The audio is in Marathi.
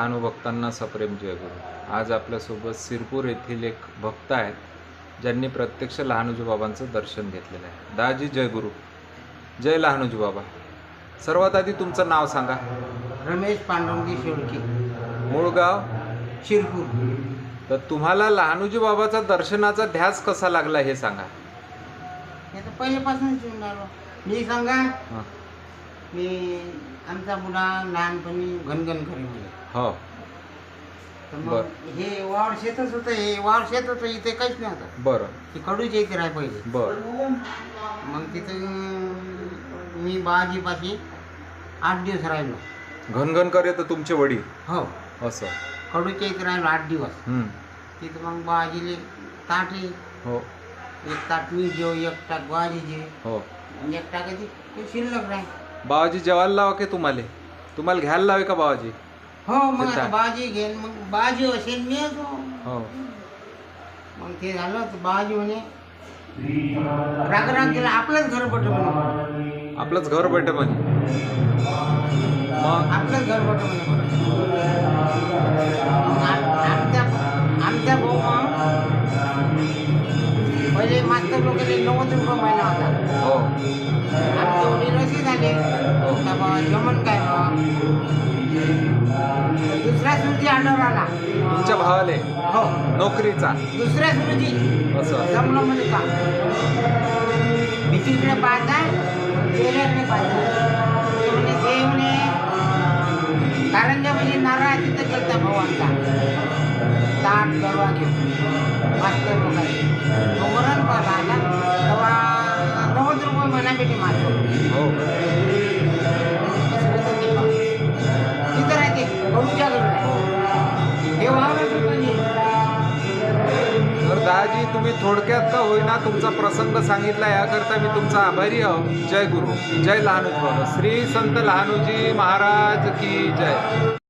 लहानू भक्तांना सप्रेम जयगुरु। आज आपल्यासोबत सिरपूर येथील एक भक्त आहेत ज्यांनी प्रत्यक्ष लहानूजी बाबांचं दर्शन घेतलेलं आहे। दाजी जयगुरु, जय लहानूजी बाबा। सर्वात आधी तुमचं नाव सांगा। रमेश पांडुरंग शेळके, मूळ गाव शिरपूर। तर तुम्हाला लहानूजी बाबाचा दर्शनाचा ध्यास कसा लागला हे सांगा। हे तर पहिल्यापासूनच येऊन राहिलो मी सांगा। हां. मी आमचा मुला लहानपणी घनघन खरे म्हणजे हो तर मग हे वावर शेतच होतं, हे वावर शेत होतं, इथे काहीच नव्हतं। बरं ते कडूच्या इथे राह पहिले। बरं मग तिथं मी बाजीपाशी 8 दिवस राहिलो। घनघन करे तर तुमचे वडील हो, असं कडूच्या इथे राहिलो 8 दिवस। तिथं मग बाजीले ताट आहे, हो एक ताट मी जेव, एक ताट बाजी जे, हो आणि एक टाकायची ते शिल्लक राहील। बाबाजी जेवायला लावा की तुम्हाला घ्यायला लावे का बाबाजी? हो, मग ते आता बाजी घेईन, मग बाजी असेल मी येतो। हो मग ते झालं तर बाजी म्हणे राग केला, आपलंच घर बट म्हणे, आपलंच घर बैठ म्हणे। मग आपलंच घर बट म्हणे। आमच्या भाऊ पहिले मास्तर लोकांनी 90 रुपये महिना होता। हो आमचे वडील असे झाले जमन काय बा, दुसऱ्या सुरती ऑर्डर आला तुमच्या भावाले हो, नोकरीचा दुसऱ्या सुरती असं जमलं म्हणजे का भीतीकडे पाहताय, केल्याकडे पाहताय ते म्हणे कारंजा म्हणजे नारळ तिथं गेलता भाऊ आमचा ताट गरवा घेऊन मास्तर लोकांनी वरण पाहिला तेव्हा 90 रुपये महिना भेटे माझं। हो तिथं राहते गरुच्या घरी हे वावरच होतं नाही। तर दादाजी तुम्ही थोडक्यात का होईना तुमचा प्रसंग सांगितला, याकरता मी तुमचा आभारी आहो। जय गुरु, जय लहानूजी बाबा। श्री संत लहानूजी महाराज की जय।